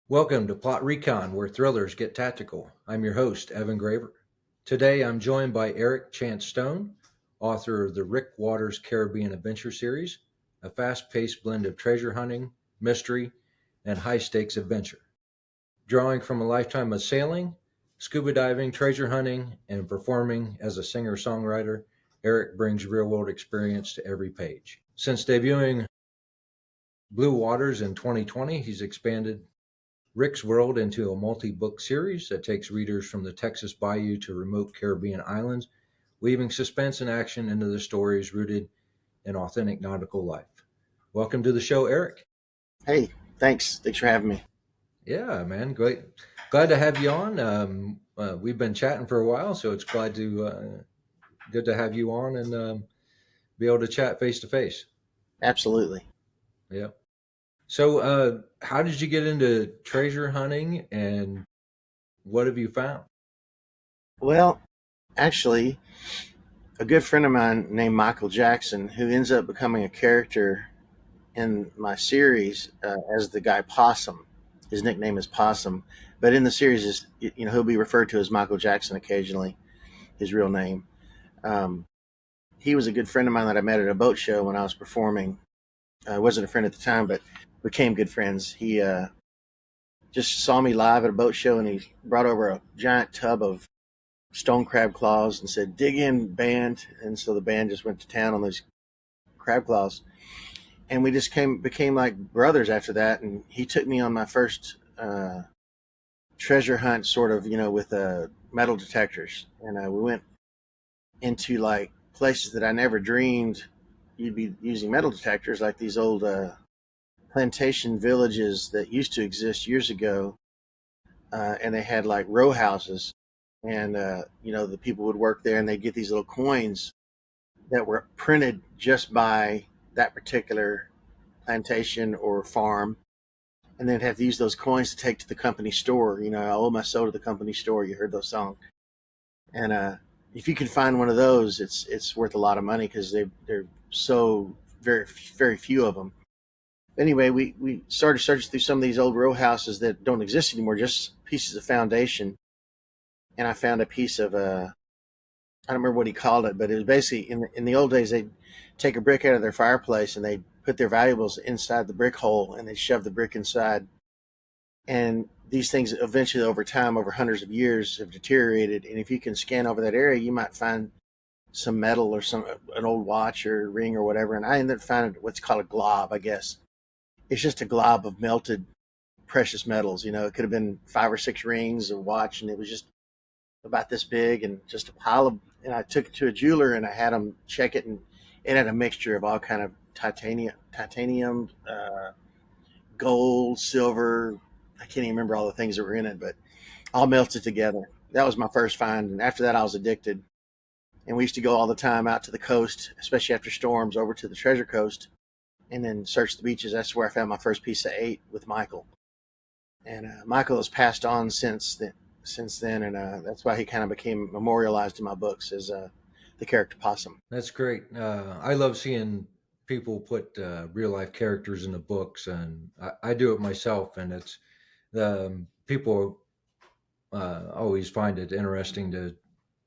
Welcome to Plot Recon, where thrillers get tactical. I'm your host, Evan Graver. Today I'm joined by Eric Chance Stone, author of the Rick Waters Caribbean Adventure Series, a fast paced blend of treasure hunting, mystery, and high stakes adventure. Drawing from a lifetime of sailing, scuba diving, treasure hunting, and performing as a singer songwriter, Eric brings real world experience to every page. Since debuting Blue Waters in 2020, he's expanded Rick's World into a multi book series that takes readers from the Texas bayou to remote Caribbean islands, weaving suspense and action into the stories rooted in authentic nautical life. Welcome to the show, Eric. Hey, thanks. Thanks for having me. Yeah, man, great. Glad to have you on. We've been chatting for a while, so it's good to have you on and be able to chat face to face. Absolutely. Yeah. So, how did you get into treasure hunting, and what have you found? Well, actually, a good friend of mine named Michael Jackson, who ends up becoming a character in my series as the guy Possum. His nickname is Possum, but in the series, he'll be referred to as Michael Jackson occasionally. His real name. Um, he was a good friend of mine that I met at a boat show when I was performing. I wasn't a friend at the time, but became good friends. He just saw me live at a boat show, and he brought over a giant tub of stone crab claws and said, "Dig in, band." And so the band just went to town on those crab claws. And we just became like brothers after that. And he took me on my first treasure hunt, sort of, with metal detectors. And we went into like places that I never dreamed you'd be using metal detectors, like these old plantation villages that used to exist years ago. And they had like row houses. And, the people would work there and they'd get these little coins that were printed just by that particular plantation or farm, and then have to use those coins to take to the company store. I owe my soul to the company store. You heard those songs, and if you can find one of those, it's worth a lot of money because they're so very few of them. Anyway, we started searching through some of these old row houses that don't exist anymore, just pieces of foundation, and I found a piece of I don't remember what he called it, but it was basically in the old days they'd take a brick out of their fireplace and they'd put their valuables inside the brick hole and they'd shove the brick inside. And these things eventually, over time, over hundreds of years, have deteriorated. And if you can scan over that area, you might find some metal or an old watch or ring or whatever. And I ended up finding what's called a glob, I guess. It's just a glob of melted precious metals. It could have been 5 or 6 rings, a watch, and it was just about this big and just a pile of. And I took it to a jeweler and I had him check it, and it had a mixture of all kind of titanium, gold, silver. I can't even remember all the things that were in it, but all melted together. That was my first find, and after that, I was addicted. And we used to go all the time out to the coast, especially after storms, over to the Treasure Coast, and then search the beaches. That's where I found my first piece of eight with Michael. And Michael has passed on since then, and that's why he kind of became memorialized in my books as the character Possum. That's great. I love seeing people put real life characters in the books, and I do it myself. And it's people always find it interesting to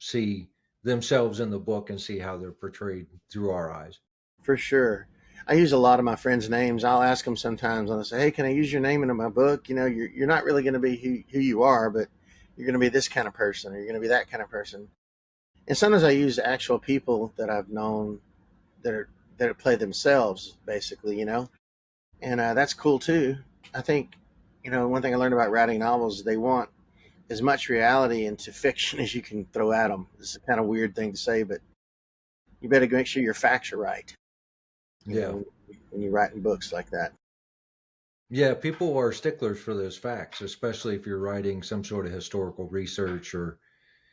see themselves in the book and see how they're portrayed through our eyes. For sure. I use a lot of my friends' names. I'll ask them sometimes, and I'll say, "Hey, can I use your name in my book? You're not really going to be who you are, but you're going to be this kind of person, or you're going to be that kind of person." And sometimes I use actual people that I've known that are that play themselves, basically, and that's cool too. I think, one thing I learned about writing novels is they want as much reality into fiction as you can throw at them. It's a kind of weird thing to say, but you better make sure your facts are right, you Yeah, know, when you're writing books like that. yeah. People are sticklers for those facts, especially if you're writing some sort of historical research or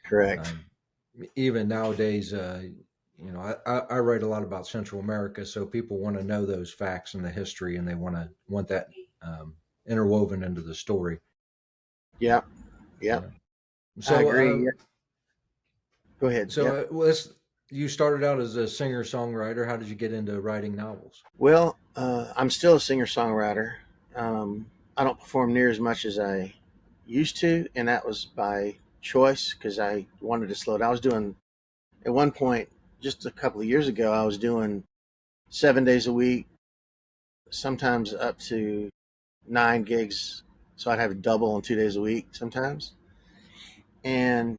Correct. um, even nowadays. I write a lot about Central America, so people want to know those facts and the history, and they want that interwoven into the story. Yep. Yep. Yeah. I So, agree. Yep. Go ahead. Yep. you started out as a singer songwriter. How did you get into writing novels? Well, I'm still a singer songwriter. I don't perform near as much as I used to, and that was by choice because I wanted to slow down. I was doing at one point just a couple of years ago. I was doing 7 days a week, sometimes up to 9 gigs. So I'd have double on 2 days a week sometimes, and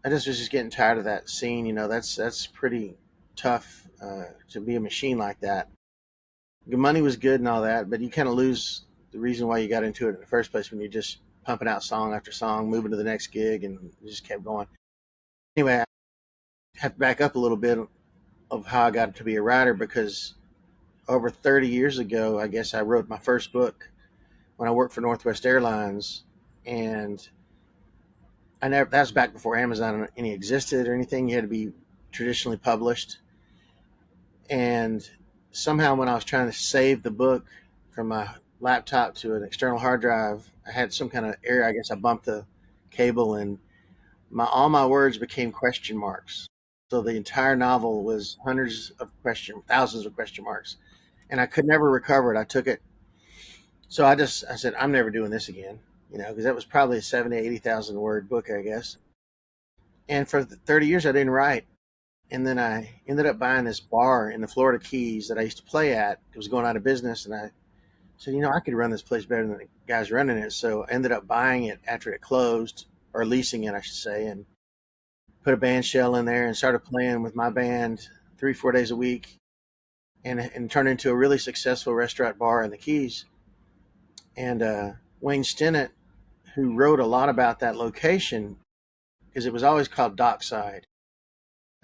I just was just getting tired of that scene. That's pretty tough to be a machine like that. The money was good and all that, but you kind of lose the reason why you got into it in the first place when you're just pumping out song after song, moving to the next gig, and it just kept going. Anyway, I have to back up a little bit of how I got to be a writer because over 30 years ago, I guess I wrote my first book when I worked for Northwest Airlines, and I never. That was back before Amazon any existed or anything. You had to be traditionally published, and somehow when I was trying to save the book from my laptop to an external hard drive, I had some kind of error. I guess I bumped the cable, and my all my words became question marks. So the entire novel was thousands of question marks, and I could never recover it. I took it, so I said I'm never doing this again, because that was probably a 70, 80,000 word book, I guess. And for 30 years, I didn't write. And then I ended up buying this bar in the Florida Keys that I used to play at. It was going out of business, and I said, I could run this place better than the guys running it. So I ended up buying it after it closed, or leasing it, I should say, and put a band shell in there and started playing with my band 3, 4 days a week, and turned into a really successful restaurant bar in the Keys. And Wayne Stinnett, who wrote a lot about that location, because it was always called Dockside.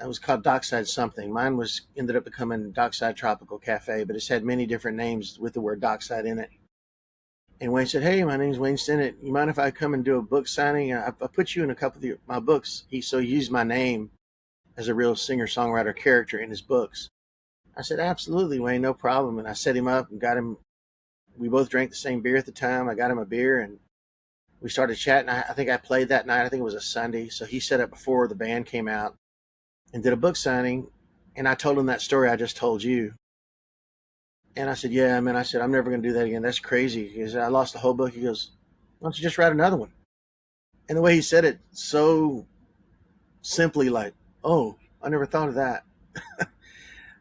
It was called Dockside something. Mine was ended up becoming Dockside Tropical Cafe, but it's had many different names with the word Dockside in it. And Wayne said, "Hey, my name's Wayne Stinnett. You mind if I come and do a book signing? I put you in a couple of my books." He used my name as a real singer songwriter character in his books. I said, "Absolutely, Wayne, no problem." And I set him up and got him. We both drank the same beer at the time. I got him a beer and we started chatting. I think I played that night. I think it was a Sunday. So he set up before the band came out and did a book signing. And I told him that story I just told you. And I said, "Yeah, man." I said, "I'm never going to do that again. That's crazy." Because I lost the whole book. He goes, "Why don't you just write another one?" And the way he said it, so simply, like, "Oh, I never thought of that."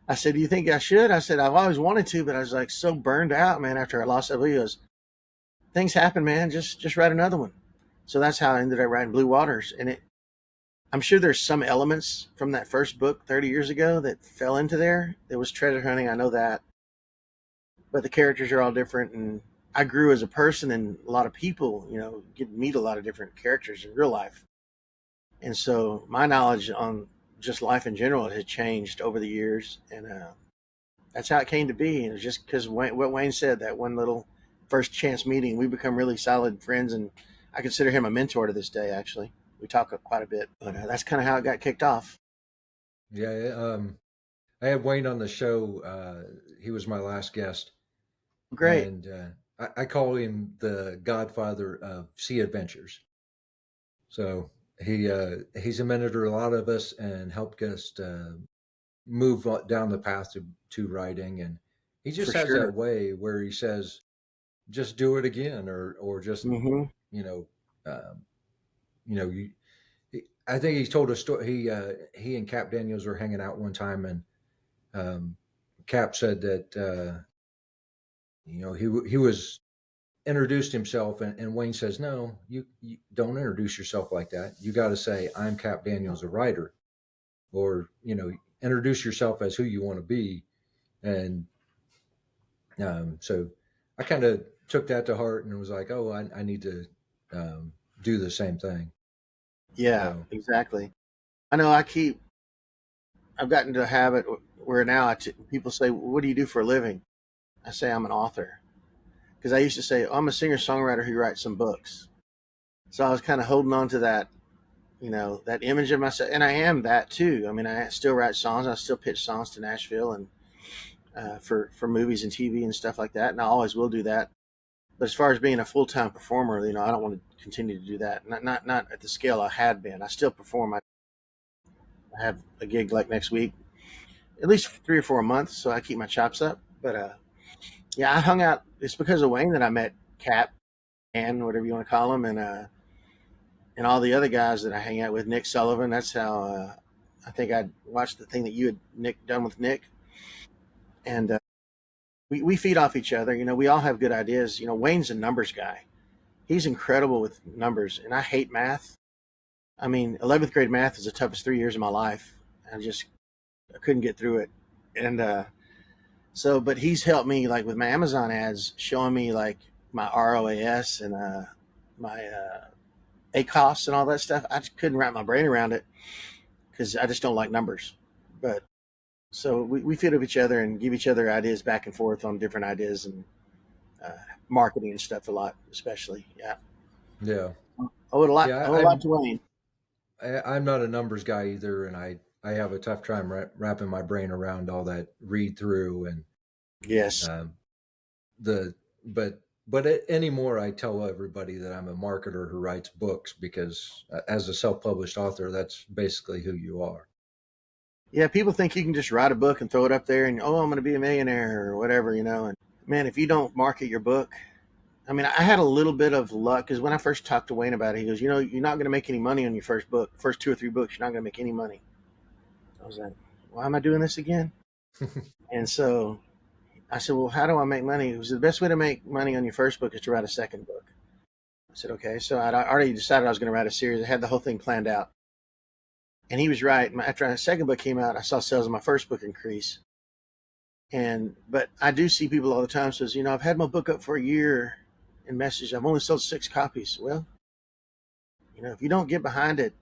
I said, "Do you think I should?" I said, "I've always wanted to, but I was like so burned out, man, after I lost that book." He goes, "Things happen, man. Just write another one." So that's how I ended up writing Blue Waters. And I'm sure there's some elements from that first book 30 years ago that fell into there. There was treasure hunting. I know that. But the characters are all different. And I grew as a person, and a lot of people, get to meet a lot of different characters in real life. And so my knowledge on just life in general has changed over the years. And that's how it came to be. And it was just because what Wayne said, that one little first chance meeting, we become really solid friends. And I consider him a mentor to this day, actually. We talk quite a bit, but that's kind of how it got kicked off. Yeah, I had Wayne on the show. He was my last guest, Great. and I call him the godfather of sea adventures. So he's a mentor to a lot of us and helped us move down the path to writing. And he just For has sure. that way where he says, "Just do it again," or just Hmm. you know, um, you. I think he told a story. He and Cap Daniels were hanging out one time, and um, Cap said that he was introduced himself, and Wayne says, "No, you don't introduce yourself like that. You got to say, 'I'm Cap Daniels, a writer,' or introduce yourself as who you want to be." And so I kind of took that to heart and was like, "Oh, I need to do the same thing." Yeah, So exactly. I know I've gotten to a habit where now people say, "What do you do for a living?" I say, "I'm an author." Because I used to say, "I'm a singer songwriter who writes some books." So I was kind of holding on to that image of myself. And I am that too. I mean, I still write songs. I still pitch songs to Nashville and for movies and TV and stuff like that. And I always will do that. But as far as being a full time performer, I don't want to continue to do that. Not at the scale I had been. I still perform. I have a gig like next week, at least 3 or 4 months, so I keep my chops up. But yeah, I hung out. It's because of Wayne that I met Cap. and whatever you want to call him, and all the other guys that I hang out with. Nick Sullivan. That's how I think I watched the thing that you had Nick done with Nick, and we feed off each other. We all have good ideas. Wayne's a numbers guy. He's incredible with numbers, and I hate math. I mean, 11th grade math is the toughest 3 years of my life. I couldn't get through it, and but he's helped me like with my Amazon ads, showing me like my ROAS and my ACOS and all that stuff. I just couldn't wrap my brain around it because I just don't like numbers. But so we feed off each other and give each other ideas back and forth on different ideas and uh, marketing and stuff a lot, especially. Yeah. Yeah. I Yeah. owe a lot to Wayne. I'm not a numbers guy either, and I have a tough time wrapping my brain around all that read through and Yes. um, the but anymore I tell everybody that I'm a marketer who writes books because as a self-published author, that's basically who you are. Yeah. People think you can just write a book and throw it up there and, oh, I'm going to be a millionaire or whatever. And man, if you don't market your book, I mean, I had a little bit of luck because when I first talked to Wayne about it, he goes, you're not going to make any money on your first book, first 2 or 3 books. You're not going to make any money. I was like, why am I doing this again? And so I said, well, how do I make money? It was the best way to make money on your first book is to write a second book. I said, okay. So I'd already decided I was going to write a series. I had the whole thing planned out. And he was right. After my second book came out, I saw sales of my first book increase. But I do see people all the time says, I've had my book up for a year and message, I've only sold 6 copies. Well, if you don't get behind it,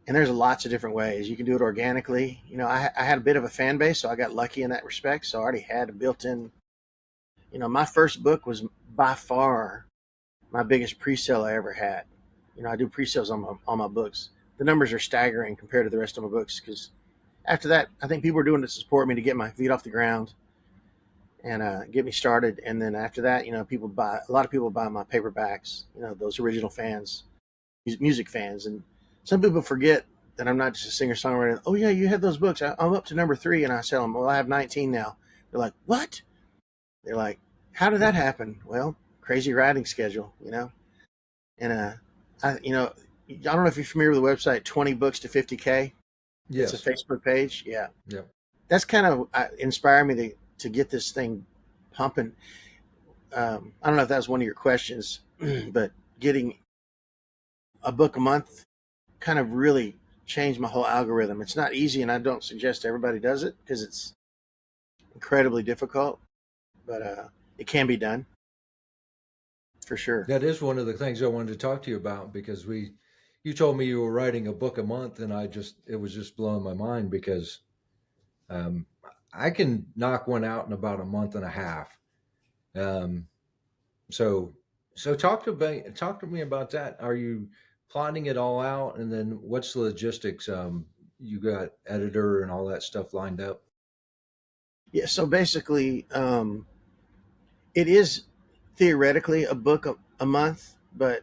and there's lots of different ways you can do it organically. I had a bit of a fan base, so I got lucky in that respect. So I already had a built-in. My first book was by far my biggest pre-sale I ever had. I do pre-sales on my books. The numbers are staggering compared to the rest of my books because after that, I think people were doing it to support me to get my feet off the ground and get me started. And then after that, a lot of people buy my paperbacks. Those original fans, music fans, and some people forget that I'm not just a singer songwriter. Oh yeah, you had those books. I'm up to number 3, and I sell them. Well, I have 19 now. They're like, what? They're like, how did that happen? Well, crazy writing schedule. And I don't know if you're familiar with the website 20 Books to 50K. It's a Yes. Facebook page. Yeah, Yeah. that's kind of inspired me to get this thing pumping. I don't know if that was one of your questions, but getting a book a month kind of really changed my whole algorithm. It's not easy, and I don't suggest everybody does it because it's incredibly difficult, but it can be done for sure. That is one of the things I wanted to talk to you about because you told me you were writing a book a month, and it was just blowing my mind because um, I can knock one out in about a month and a half. Um, so talk to me about that. Are you plotting it all out, and then what's the logistics? You got editor and all that stuff lined up. Yeah, so basically, it is theoretically a book a month, but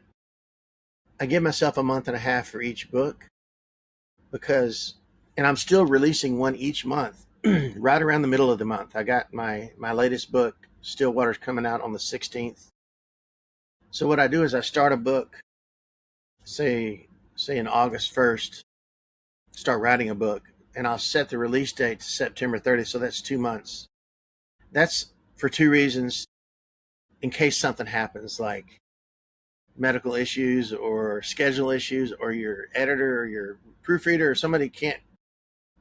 I give myself a month and a half for each book because, and I'm still releasing one each month, right around the middle of the month. I got my latest book, Stillwater's, coming out on the 16th. So what I do is I start a book, say in August 1st, start writing a book, and I'll set the release date to September 30th. So that's 2 months. That's for 2 reasons. In case something happens, like medical issues or schedule issues, or your editor or your proofreader or somebody can't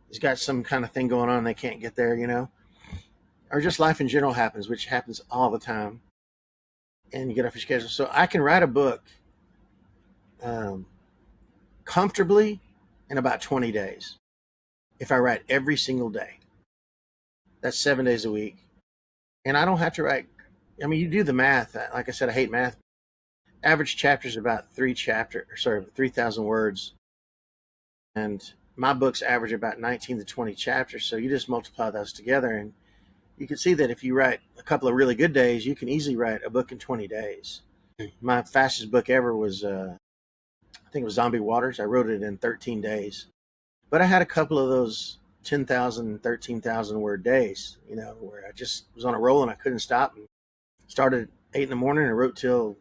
has got some kind of thing going on, they can't get there, or just life in general happens, which happens all the time, and you get off your schedule. So I can write a book um, comfortably in about 20 days if I write every single day. That's 7 days a week, and I don't have to write. I mean, you do the math. Like I said, I hate math. Average chapter is about 3,000 words, and my books average about 19 to 20 chapters. So you just multiply those together, and you can see that if you write a couple of really good days, you can easily write a book in 20 days. My fastest book ever was, I think it was Zombie Waters. I wrote it in 13 days. But I had a couple of those 10,000, 13,000 word days, where I just was on a roll and I couldn't stop. And started at 8 in the morning and wrote till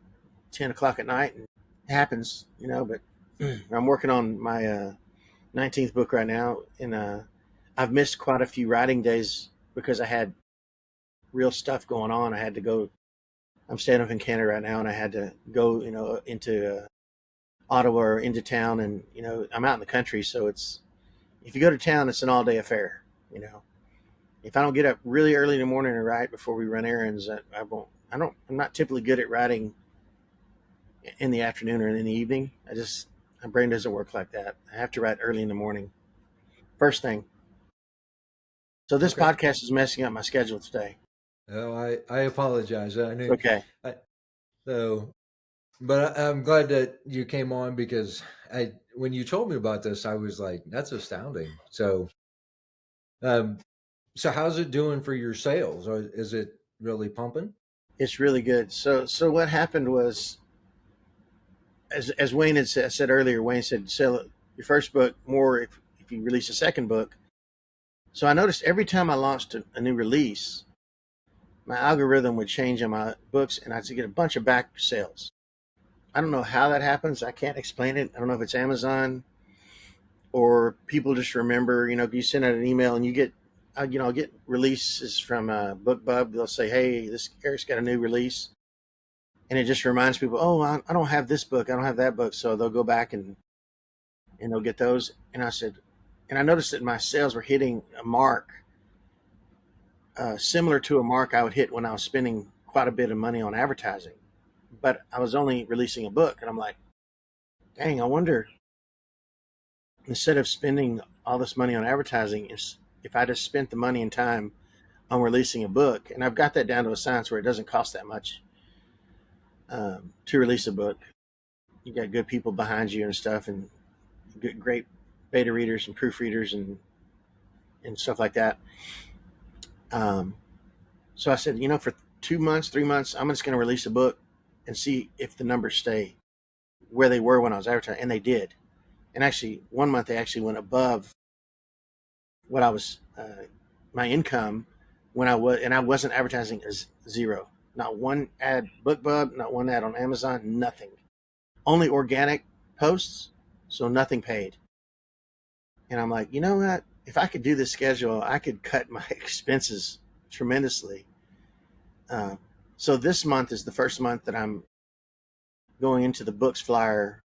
10 o'clock at night, and it happens, but I'm working on my 19th book right now, and I've missed quite a few writing days because I had real stuff going on. I had to go. I'm staying up in Canada right now, and I had to go, into Ottawa or into town, and I'm out in the country, so it's if you go to town, it's an all day affair. You know, if I don't get up really early in the morning and write before we run errands, I won't. I don't. I'm not typically good at writing in the afternoon or in the evening. My brain doesn't work like that. I have to write early in the morning, first thing. So this Okay. podcast is messing up my schedule today. Oh, I apologize. I It's knew. okay. I, so, but I'm glad that you came on because when you told me about this, I was like, that's astounding. Um, so how's it doing for your sales? Or is it really pumping? It's really good. So what happened was, as Wayne had said earlier, Wayne said sell your first book more if you release a second book. So I noticed every time I launched a new release, my algorithm would change on my books, and I'd get a bunch of back sales. I don't know how that happens. I can't explain it. I don't know if it's Amazon or people just remember. You send out an email and you get, I'll get releases from BookBub. They'll say, "Hey, this Eric's got a new release," and it just reminds people, "Oh, I don't have this book. I don't have that book." So they'll go back and they'll get those. And I noticed that my sales were hitting a mark similar to a mark I would hit when I was spending quite a bit of money on advertising. But I was only releasing a book, and I'm like, dang, I wonder, instead of spending all this money on advertising, if I just spent the money and time on releasing a book, and I've got that down to a science where it doesn't cost that much to release a book. You got good people behind you and stuff, and great beta readers and proofreaders and stuff like that. Um, so I said, for 2 months, 3 months, I'm just going to release a book and see if the numbers stay where they were when I was advertising, and they did. And actually, 1 month they actually went above what I was my income when I was, and I wasn't advertising as zero. Not one ad, BookBub, not one ad on Amazon, nothing. Only organic posts, so nothing paid. And I'm like, you know what? If I could do this schedule, I could cut my expenses tremendously. Uh, so this month is the first month that I'm going into the Books Flyer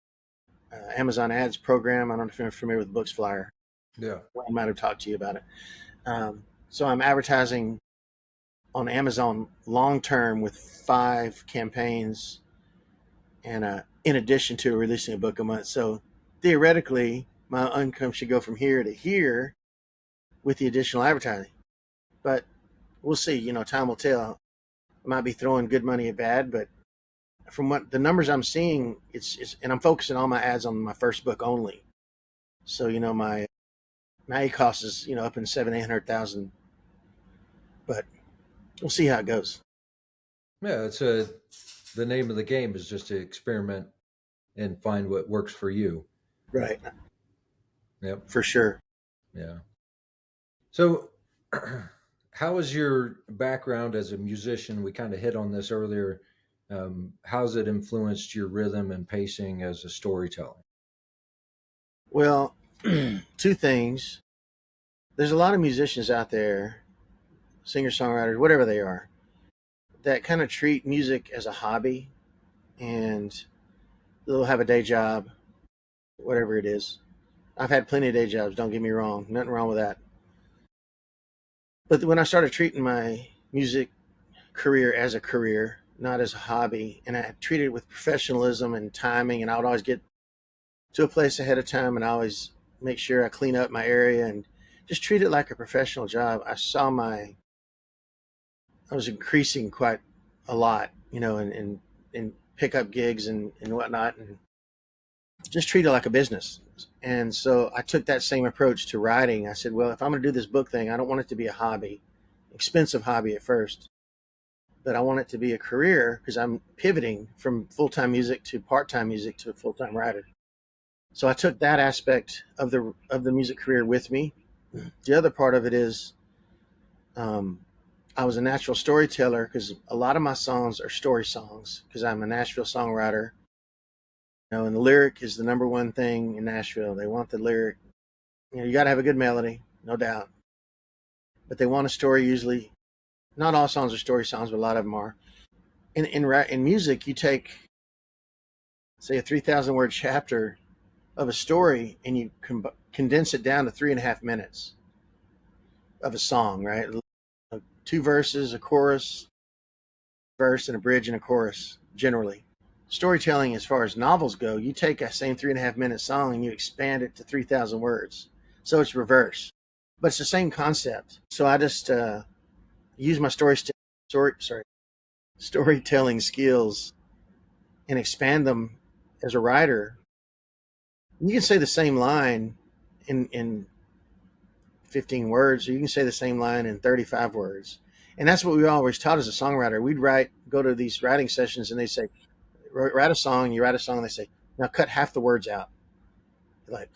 Amazon Ads program. I don't know if you're familiar with Books Flyer. Yeah. I might have talked to you about it. So I'm advertising on Amazon long term with 5 campaigns, and in addition to releasing a book a month. So theoretically, my income should go from here to here with the additional advertising. But we'll see. Time will tell. I might be throwing good money at bad, but from what the numbers I'm seeing, it's and I'm focusing all my ads on my first book only. So my cost is up in 700,000-800,000, but we'll see how it goes. Yeah, the name of the game is just to experiment and find what works for you. Right, Yep. for sure. Yeah. So, how is your background as a musician? We kind of hit on this earlier. How's it influenced your rhythm and pacing as a storyteller? Well, two things. There's a lot of musicians out there, singer songwriters, whatever they are, that kind of treat music as a hobby, and they'll have a day job, whatever it is. I've had plenty of day jobs, don't get me wrong, nothing wrong with that. But when I started treating my music career as a career, not as a hobby, and I treated it with professionalism and timing, and I would always get to a place ahead of time, and I always make sure I clean up my area and just treat it like a professional job. I was increasing quite a lot, and pick up gigs and whatnot, and just treat it like a business. And so I took that same approach to writing. I said, well, if I'm going to do this book thing, I don't want it to be a hobby, expensive hobby at first, but I want it to be a career because I'm pivoting from full-time music to part-time music to a full-time writer. So I took that aspect of the music career with me. The other part of it is, um, I was a natural storyteller because a lot of my songs are story songs because I'm a Nashville songwriter. And the lyric is the number one thing in Nashville. They want the lyric. You got to have a good melody, no doubt, but they want a story usually. Not all songs are story songs, but a lot of them are. In music, you take, say, a 3,000 word chapter of a story and you condense it down to 3.5 minutes of a song, right? Two verses, a chorus, verse, and a bridge and a chorus, generally. Storytelling, as far as novels go, you take that same 3.5 minute song and you expand it to 3,000 words. So it's reverse, but it's the same concept. So I just use my storytelling skills and expand them as a writer. You can say the same line in 15 words, or you can say the same line in 35 words. And that's what we always taught as a songwriter. We'd go to these writing sessions and they say, write a song, you write a song, and they say, now cut half the words out. Like,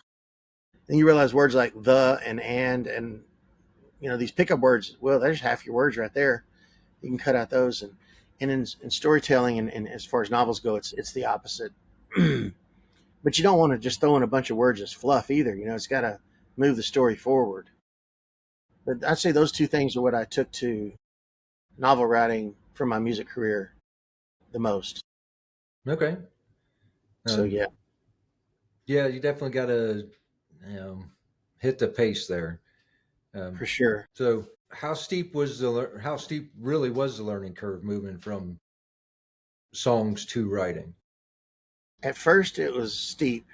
then you realize words like the and these pickup words, well, there's half your words right there. You can cut out those. And in storytelling and as far as novels go, it's the opposite. But you don't want to just throw in a bunch of words as fluff either. It's got to move the story forward. But I'd say those two things are what I took to novel writing from my music career the most. Okay. So Um, yeah, yeah, you definitely got to um, hit the pace there. Um, for sure. so, how steep really was the learning curve moving from songs to writing? At first, it was steep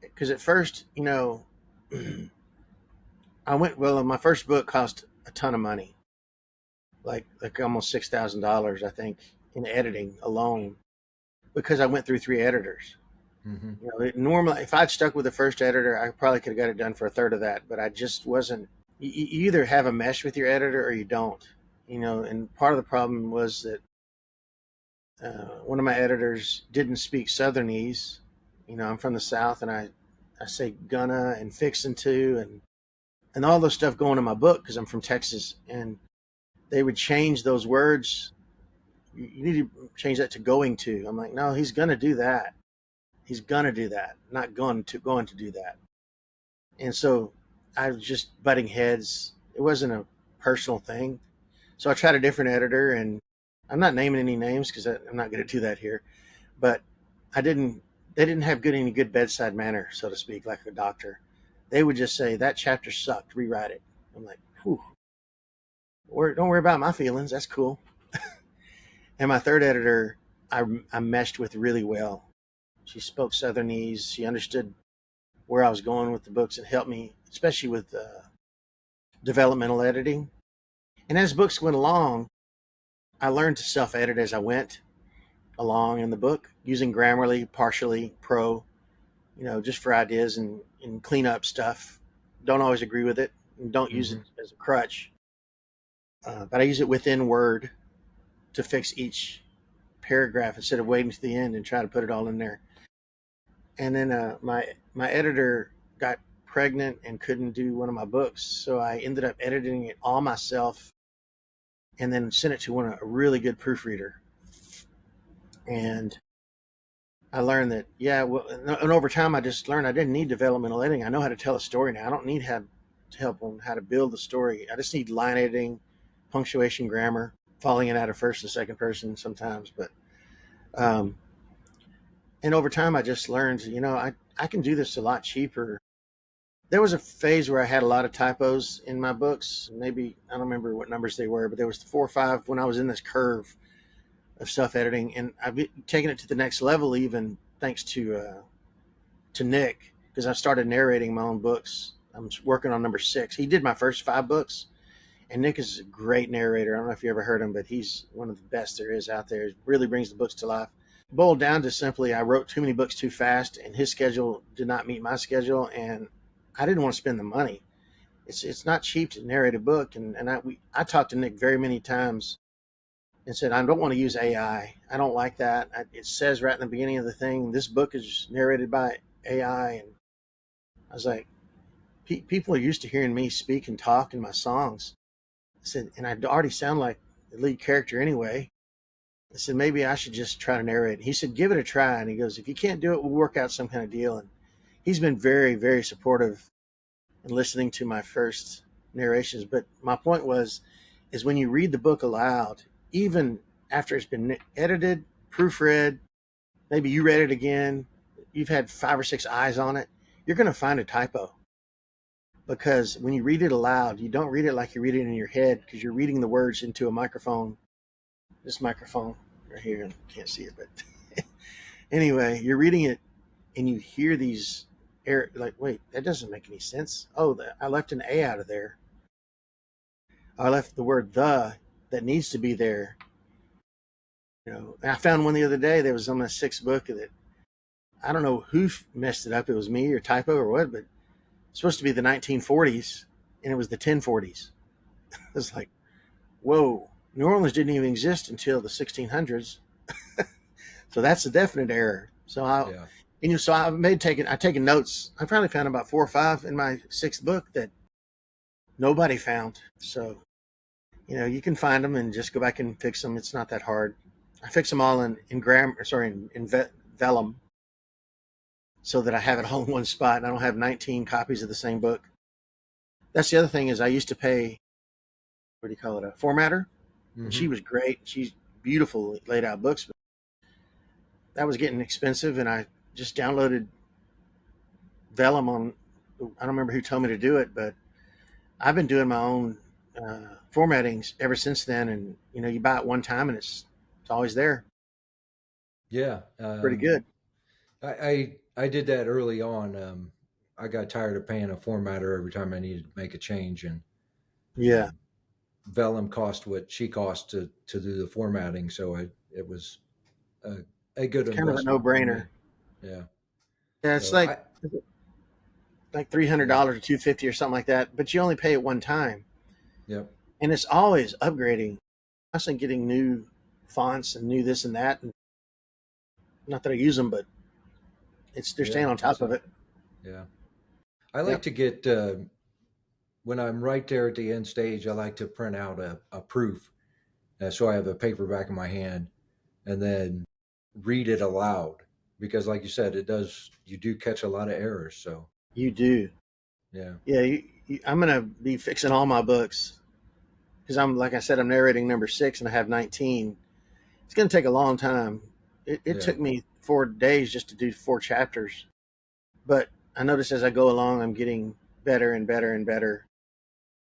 because at first, my first book cost a ton of money, like almost $6,000, I think, in editing alone, because I went through three editors. Hmm. Normally, if I'd stuck with the first editor, I probably could have got it done for a third of that. But I just wasn't. You either have a mesh with your editor or you don't. And part of the problem was that one of my editors didn't speak Southernese. I'm from the South, and I say gonna and fixin' to and all those stuff going in my book because I'm from Texas, and they would change those words. You need to change that to going to. I'm like, no, he's gonna do that. He's gonna do that, not going to do that. And so I was just butting heads. It wasn't a personal thing. So I tried a different editor, and I'm not naming any names because I'm not going to do that here. But I didn't. They didn't have any good bedside manner, so to speak, like a doctor. They would just say that chapter sucked. Rewrite it. I'm like, whew. Don't worry about my feelings. That's cool. And my third editor, I meshed with really well. She spoke Southernese. She understood where I was going with the books and helped me, especially with developmental editing. And as books went along, I learned to self edit as I went along in the book using Grammarly, partially Pro, just for ideas and clean up stuff. Don't always agree with it and don't use it Hmm. as a crutch. But I use it within Word to fix each paragraph instead of waiting to the end and try to put it all in there. And then my editor got pregnant and couldn't do one of my books, so I ended up editing it all myself and then sent it to a really good proofreader. And I learned that, yeah, well, and over time I just learned I didn't need developmental editing. I know how to tell a story now. I don't need help on how to build the story. I just need line editing, punctuation, grammar, falling it out of first and second person sometimes. But um, and over time I just learned, I can do this a lot cheaper. There was a phase where I had a lot of typos in my books. Maybe I don't remember what numbers they were, but there was 4 or 5 when I was in this curve of stuff editing, and I've taken it to the next level, even thanks to Nick, because I started narrating my own books. I'm working on number 6. He did my first 5 books, and Nick is a great narrator. I don't know if you ever heard him, but he's one of the best there is out there. He really brings the books to life. Boiled down to simply, I wrote too many books too fast, and his schedule did not meet my schedule, and I didn't want to spend the money. It's not cheap to narrate a book, and I talked to Nick very many times and said, I don't want to use AI. I don't like that. It says right in the beginning of the thing, this book is narrated by AI. And I was like, people are used to hearing me speak and talk in my songs. said, and I already sound like the lead character anyway. I said, maybe I should just try to narrate. He said, give it a try. And he goes, if you can't do it, we'll work out some kind of deal. And he's been very, very supportive in listening to my first narrations. But my point is when you read the book aloud, even after it's been edited, proofread, maybe you read it again, you've had 5 or 6 eyes on it, you're going to find a typo. Because when you read it aloud, you don't read it like you read it in your head because you're reading the words into a microphone. This microphone right here, can't see it, but anyway, you're reading it and you hear these air, like, wait, that doesn't make any sense. Oh, I left an A out of there. I left the word the that needs to be there. And I found one the other day that was on my 6th book that I don't know who messed it up. It was me or typo or what, but it's supposed to be the 1940s and it was the 1040s. It's like, whoa, New Orleans didn't even exist until the 1600s. So that's a definite error. So Yeah. so I've taken notes. I finally found about 4 or 5 in my 6th book that nobody found. So, you can find them and just go back and fix them. It's not that hard. I fix them all in vellum so that I have it all in one spot and I don't have 19 copies of the same book. That's the other thing is I used to pay, what do you call it, a formatter. And Mm-hmm. she was great. She's beautiful laid out books. But that was getting expensive and I just downloaded vellum on, I don't remember who told me to do it, but I've been doing my own formattings ever since then. And, you buy it one time and it's always there. Yeah. Pretty good. I did that early on. I got tired of paying a formatter every time I needed to make a change, and Yeah. um, Vellum cost what she cost to do the formatting, so it was a, a good It's kind of a investment for me. no-brainer. Yeah. Yeah, it's So like yeah. $300 or 250 or something like that, but you only pay it one time. Yep. And it's always upgrading, constantly getting new fonts and new this and that. And not that I use them, but they're Yeah. staying on top That's of it. it. Yeah. I like Yep. to get when I'm right there at the end stage. I like to print out a proof, so I have a paperback in my hand, and then read it aloud because, like you said, it does. You do catch a lot of errors. So You do. yeah. Yeah, I'm gonna be fixing all my books because like I said, I'm narrating number 6 and I have 19. It's gonna take a long time. It Yeah. took me 4 days just to do 4 chapters, but I notice as I go along, I'm getting better and better and better.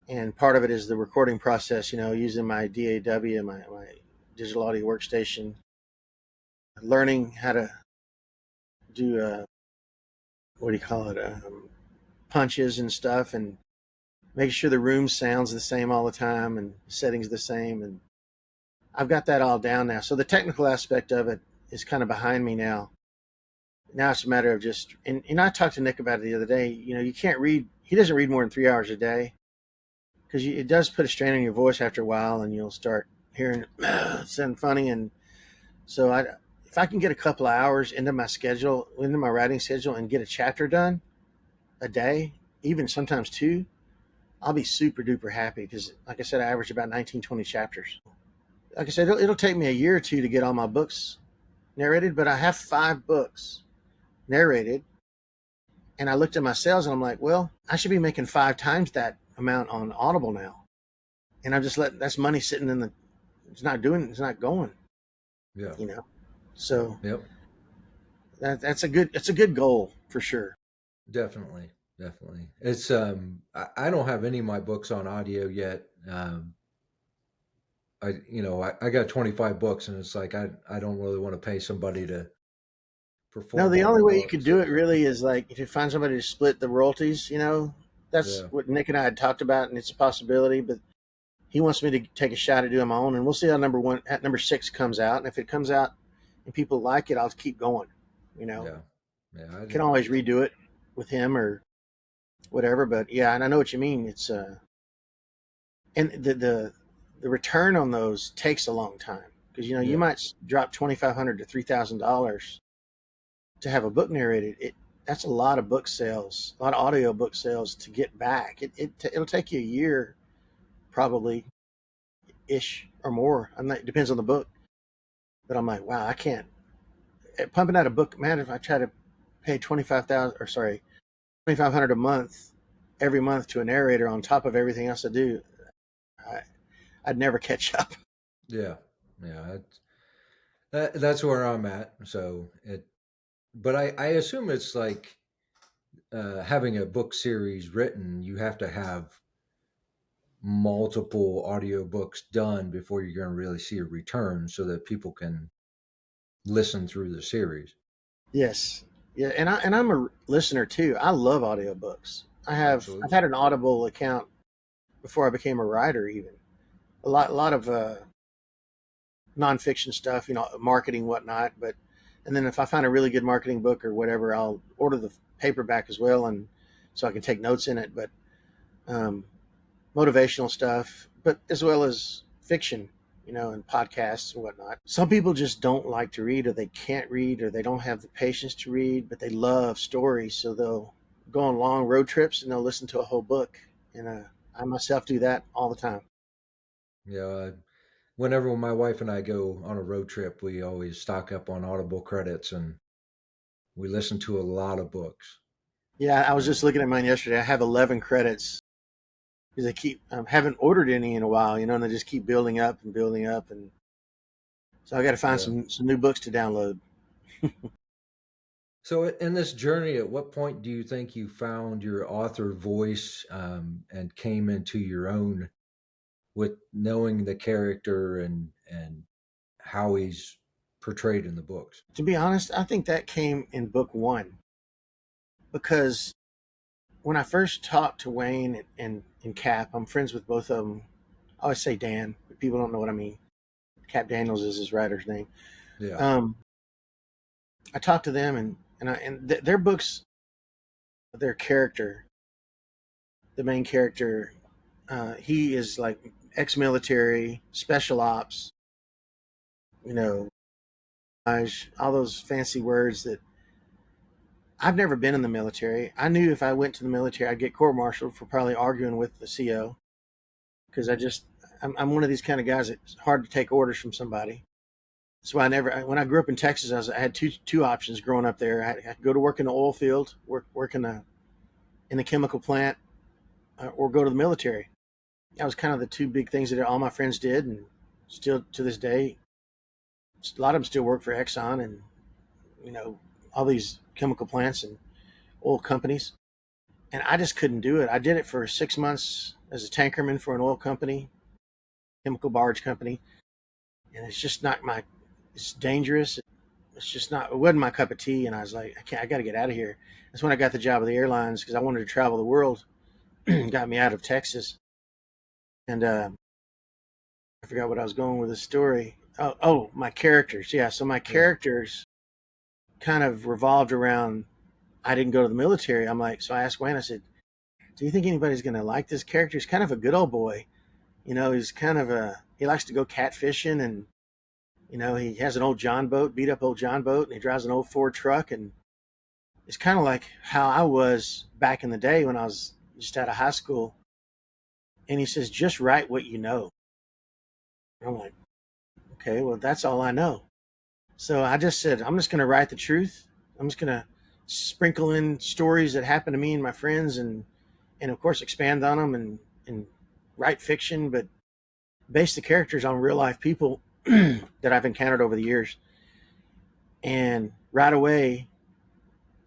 And part of it is the recording process. Using my DAW, my digital audio workstation, learning how to do what do you call it, punches and stuff, and making sure the room sounds the same all the time and settings the same. And I've got that all down now. So the technical aspect of it is kind of behind me now. Now it's a matter of just, and I talked to Nick about it the other day. You can't read. He doesn't read more than 3 hours a day because it does put a strain on your voice after a while, and you'll start hearing sound funny. And so if I can get a couple of hours into my writing schedule, and get a chapter done a day, even sometimes 2, I'll be super duper happy because, like I said, I average about 19, 20 chapters. Like I said, it'll take me a year or 2 to get all my books narrated, but I have 5 books narrated. And I looked at my sales and I'm like, well, I should be making 5 times that amount on Audible now. And I'm just letting that's money sitting it's not going, Yeah. you know. So Yep. it's a good goal for sure. Definitely. Definitely. It's I don't have any of my books on audio yet. I got 25 books, and it's like I don't really want to pay somebody to No, perform the all the only way you could books. do it So really is like if you find somebody to split the royalties. That's yeah. what Nick and I had talked about, and it's a possibility. But he wants me to take a shot at doing my own, and we'll see how number 6 comes out. And if it comes out and people like it, I'll keep going. Yeah. Yeah. Can always redo it with him or whatever. But yeah, and I know what you mean. It's and the return on those takes a long time because you Yeah. might drop $2,500 to $3,000 to have a book narrated. That's a lot of book sales, a lot of audio book sales to get back. It'll take you a year probably ish or more. I'm not, it depends on the book. But I'm like, wow, I can't pumping out a book. Man, if I try to pay 25,000 or sorry, 2,500 a month every month to a narrator on top of everything else I do, I, I'd never catch up. Yeah, yeah. That's where I'm at. So but I assume it's like having a book series written. You have to have multiple audiobooks done before you're going to really see a return, so that people can listen through the series. Yes. Yeah, and I'm a listener too. I love audiobooks. I've Absolutely. had an Audible account before I became a writer even. A lot of nonfiction stuff, marketing whatnot, but and then if I find a really good marketing book or whatever, I'll order the paperback as well and so I can take notes in it, but um, motivational stuff, but as well as fiction, and podcasts and whatnot. Some people just don't like to read, or they can't read, or they don't have the patience to read, but they love stories. So they'll go on long road trips and they'll listen to a whole book. And I myself do that all the time. Yeah. Whenever my wife and I go on a road trip, we always stock up on Audible credits, and we listen to a lot of books. Yeah, I was just Um, looking at mine yesterday. I have 11 credits because I keep haven't ordered any in a while, and they just keep building up and building up, and so I got to find yeah. some new books to download. So, in this journey, at what point do you think you found your author voice, and came into your own with knowing the character and how he's portrayed in the books? To be honest, I think that came in book one because when I first talked to Wayne and Cap, I'm friends with both of them. I always say Dan, but people don't know what I mean. Cap Daniels is his writer's name. Yeah. Um, I talked to them and their books, their character, the main character, he is like ex-military, special ops, you know, all those fancy words that I've never been in the military. I knew if I went to the military, I'd get court-martialed for probably arguing with the CO because I'm one of these kind of guys that's hard to take orders from somebody. So when I grew up in Texas, I had two options growing up there. I could go to work in the oil field, work in the chemical plant, or go to the military. That was kind of the two big things that all my friends did, and still to this day, a lot of them still work for Exxon and you know all these chemical plants and oil companies. And I just couldn't do it. I did it for 6 months as a tankerman for an oil company, chemical barge company, and it's just not my. It's dangerous. It's just not. It wasn't my cup of tea. And I was like, I can't. I got to get out of here. That's when I got the job with the airlines because I wanted to travel the world. Got me out of Texas, and I forgot what I was going with the story. Oh, my characters. Yeah, so my Yeah. characters kind of revolved around. I didn't go to the military. I'm like, so I asked Wayne. I said, "Do you think anybody's going to like this character? He's kind of a good old boy. He's kind of he likes to go catfishing and he has an old John boat, beat up old John boat, and he drives an old Ford truck. And it's kind of like how I was back in the day when I was just out of high school. And he says, just write what you know. I'm like, okay, well, that's all I know. So I just said, I'm just going to write the truth. I'm just going to sprinkle in stories that happen to me and my friends and of course, expand on them and write fiction, but base the characters on real life people that I've encountered over the years. And right away,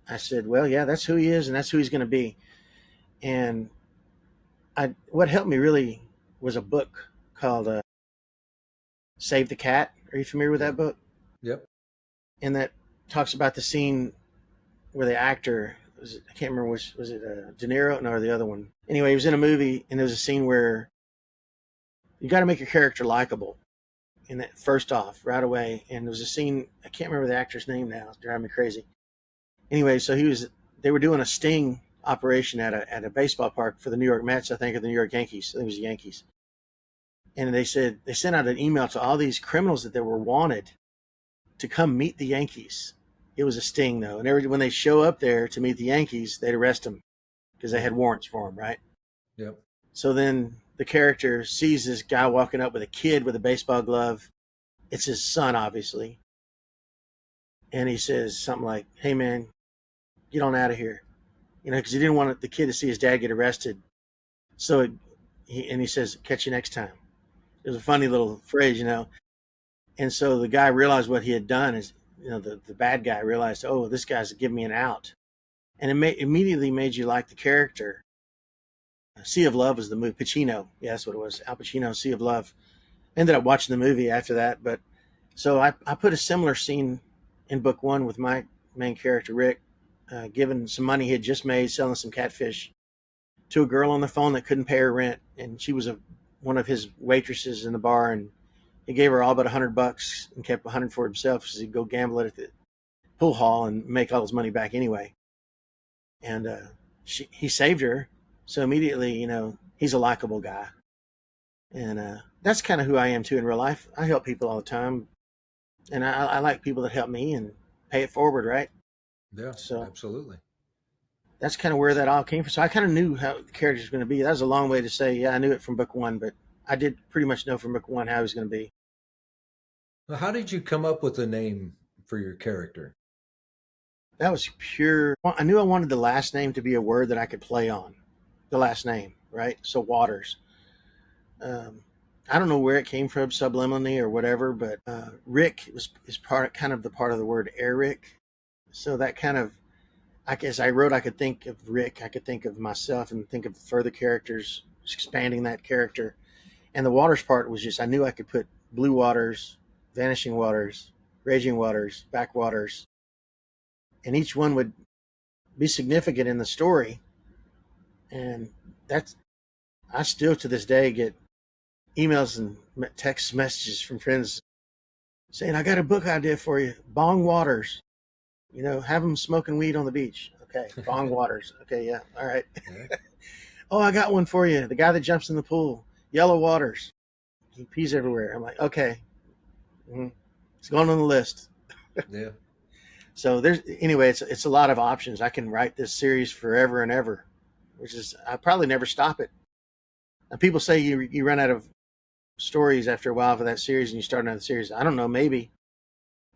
I said, well, yeah, that's who he is and that's who he's going to be. And what helped me really was a book called Save the Cat. Are you familiar with Yeah. that book? Yep. And that talks about the scene where the actor I can't remember which was it De Niro, no, or the other one. Anyway, he was in a movie and there was a scene where you got to make your character likable. And that first off, right away, and there was a scene I can't remember the actor's name now. It's driving me crazy. Anyway, so they were doing a sting operation at a baseball park for the New York Mets, I think, or the New York Yankees. I think it was the Yankees. And they said they sent out an email to all these criminals that they were wanted to come meet the Yankees. It was a sting though, and when they show up there to meet the Yankees, they'd arrest them because they Yeah. had warrants for them, right? Yep. So then the character sees this guy walking up with a kid with a baseball glove. It's his son, obviously. And he says something like, "Hey, man, get on out of here." Because he didn't want the kid to see his dad get arrested. So he says, "Catch you next time." It was a funny little phrase. And so the guy realized what he had done is, the bad guy realized, oh, this guy's giving me an out. And immediately made you like the character. Sea of Love was the movie. Pacino. Yeah, that's what it was. Al Pacino, Sea of Love. Ended up watching the movie after that. But so I put a similar scene in book one with my main character, Rick, giving some money he had just made selling some catfish to a girl on the phone that couldn't pay her rent. And she was one of his waitresses in the bar. And he gave her all but $100 and kept $100 for himself because he'd go gamble it at the pool hall and make all his money back anyway. And he saved her. So immediately, he's a likable guy. And that's kind of who I am too in real life. I help people all the time. And I like people that help me and pay it forward, right? Yeah, So absolutely. that's kind of where that all came from. So I kind of knew how the character was going to be. That was a long way to say, yeah, I knew it from book one, but I did pretty much know from book one how he was going to be. Well, how did you come up with a name for your character? That was pure. Well, I knew I wanted the last name to be a word that I could play on. The last name, right? So Waters. Um, I don't know where it came from, subliminally or whatever, but Rick is kind of the part of the word Eric. So that kind of, I guess I could think of Rick, I could think of myself, and think of further characters, expanding that character. And the Waters part was just I knew I could put Blue Waters, Vanishing Waters, Raging Waters, Backwaters, and each one would be significant in the story. And that's I still to this day get emails and text messages from friends saying, "I got a book idea for you, Bong Waters. Have them smoking weed on the beach." Okay, Bong Waters. Okay, yeah, all right. Yeah, Oh, I got one for you. The guy that jumps in the pool, Yellow Waters. He pees everywhere. I'm like, okay, it's going on the list. yeah. So it's a lot of options. I can write this series forever and ever, which is I probably never stop it. And people say you run out of stories after a while for that series and you start another series. I don't know, maybe.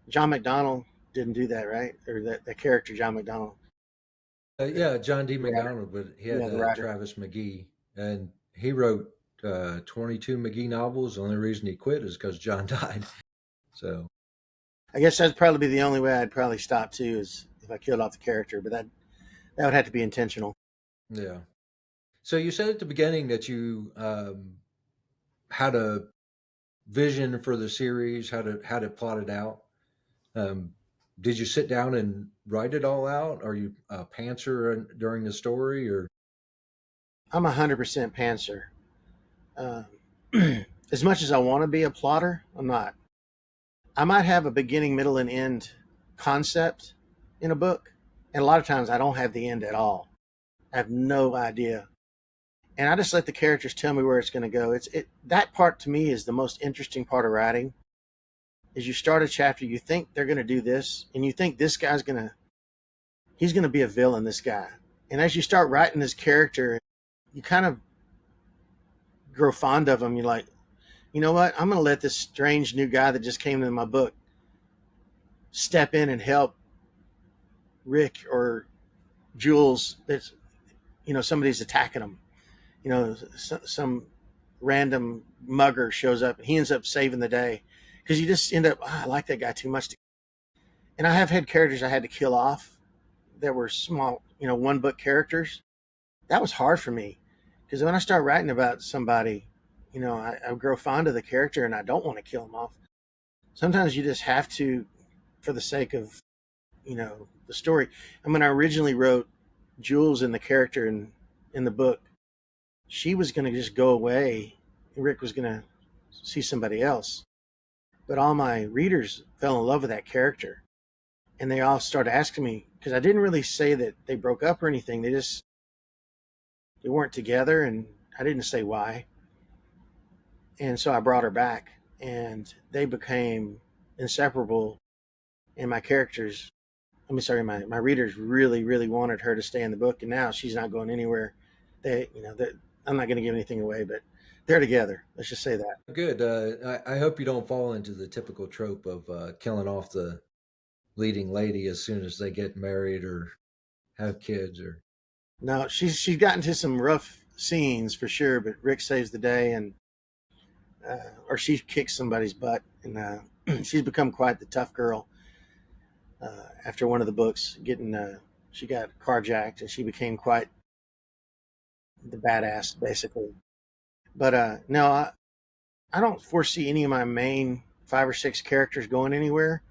John McDonnell didn't do that, right? Or that character, John McDonnell. Yeah, John D. Yeah, McDonald, but he had yeah, the writer. Travis McGee, and he wrote 22 McGee novels. The only reason he quit is because John died. So, I guess that'd probably be the only way I'd probably stop too, is if I killed off the character. But that would have to be intentional. yeah. So you said at the beginning that you had a vision for the series, had it plotted out. Um, did you sit down and write it all out? Are you a pantser during the story, or I'm 100% pantser. Uh, as much as I want to be a plotter, I'm not. I might have a beginning, middle, and end concept in a book, and a lot of times I don't have the end at all. I have no idea, and I just let the characters tell me where it's going to go. That part to me is the most interesting part of writing. Is you start a chapter, you think they're going to do this, and you think this guy's he's going to be a villain. This guy, and as you start writing this character, you kind of grow fond of him. You're like, you know what? I'm going to let this strange new guy that just came into my book step in and help Rick or Jules. That's somebody's attacking him. Some random mugger shows up and he ends up saving the day because you just end up I like that guy too much. And I have had characters I had to kill off that were small, one book characters. That was hard for me because when I start writing about somebody, I grow fond of the character and I don't want to kill him off. Sometimes you just have to, for the sake of the story. And when I originally wrote Jules and the character in the book, she was going to just go away. Rick was going to see somebody else. But all my readers fell in love with that character. And they all started asking me, because I didn't really say that they broke up or anything. They weren't together, and I didn't say why. And so I brought her back, and they became inseparable. And my characters, my readers really, really wanted her to stay in the book, and now she's not going anywhere. I'm not going to give anything away, but They're together. Let's just say that. Good. I hope you don't fall into the typical trope of killing off the leading lady as soon as they get married or have kids. Or No, she's gotten to some rough scenes for sure, but Rick saves the day, and or she kicks somebody's butt, and she's become quite the tough girl after one of the books. She got carjacked, and she became quite the badass, basically. But no, I don't foresee any of my main 5 or 6 characters going anywhere.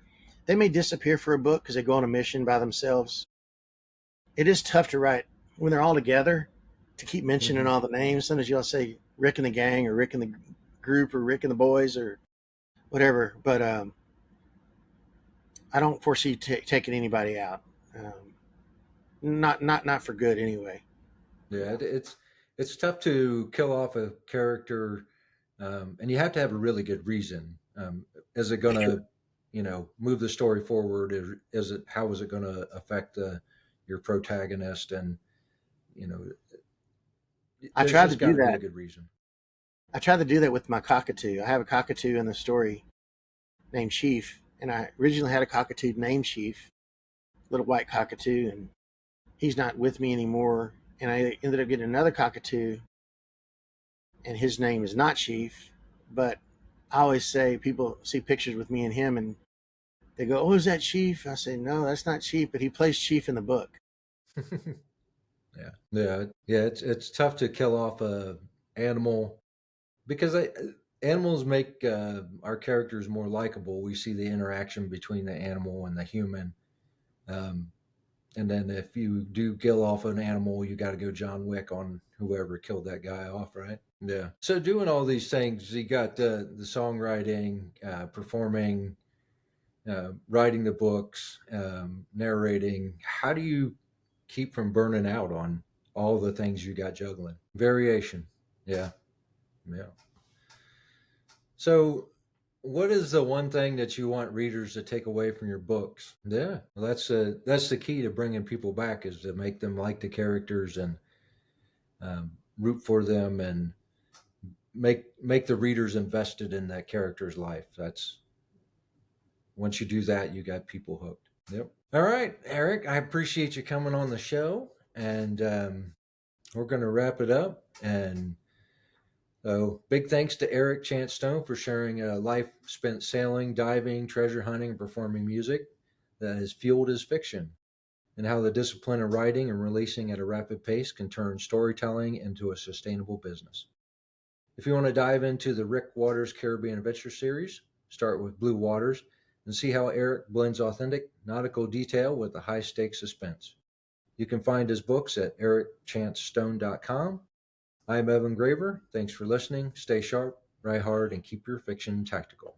They may disappear for a book because they go on a mission by themselves. It is tough to write when they're all together to keep mentioning hmm all the names. Sometimes you'll say Rick and the gang or Rick and the group or Rick and the boys or whatever. But I don't foresee taking anybody out. Not for good anyway. yeah, it's tough to kill off a character, and you have to have a really good reason. Is it going Sure. to, move the story forward? Is it how is it going to affect your protagonist? And you know, I there's tried to just got do to be a that. good reason. I tried to do that with my cockatoo. I have a cockatoo in the story named Chief, and I originally had a cockatoo named Chief, little white cockatoo, and he's not with me anymore. And I ended up getting another cockatoo, and his name is not Chief, but I always say people see pictures with me and him, and they go, "Oh, is that Chief?" I say, "No, that's not Chief, but he plays Chief in the book." Yeah. It's tough to kill off a animal because animals make our characters more likable. We see the interaction between the animal and the human. Um, and then if you do kill off an animal, you got to go John Wick on whoever killed that guy off, right? Yeah. So doing all these things, you got the songwriting, performing, writing the books, narrating. How do you keep from burning out on all the things you got juggling? Variation. Yeah. Yeah. So, what is the one thing that you want readers to take away from your books? Yeah, well, that's the key to bringing people back is to make them like the characters and root for them and make the readers invested in that character's life. That's once you do that, you got people hooked. Yep. All right, Eric, I appreciate you coming on the show, and we're going to wrap it up. And so, big thanks to Eric Chance Stone for sharing a life spent sailing, diving, treasure hunting, and performing music that has fueled his fiction, and how the discipline of writing and releasing at a rapid pace can turn storytelling into a sustainable business. If you want to dive into the Rick Waters Caribbean Adventure series, start with Blue Waters and see how Eric blends authentic nautical detail with a high stakes suspense. You can find his books at ericchancestone.com. I'm Evan Graver. Thanks for listening. Stay sharp, ride hard, and keep your fiction tactical.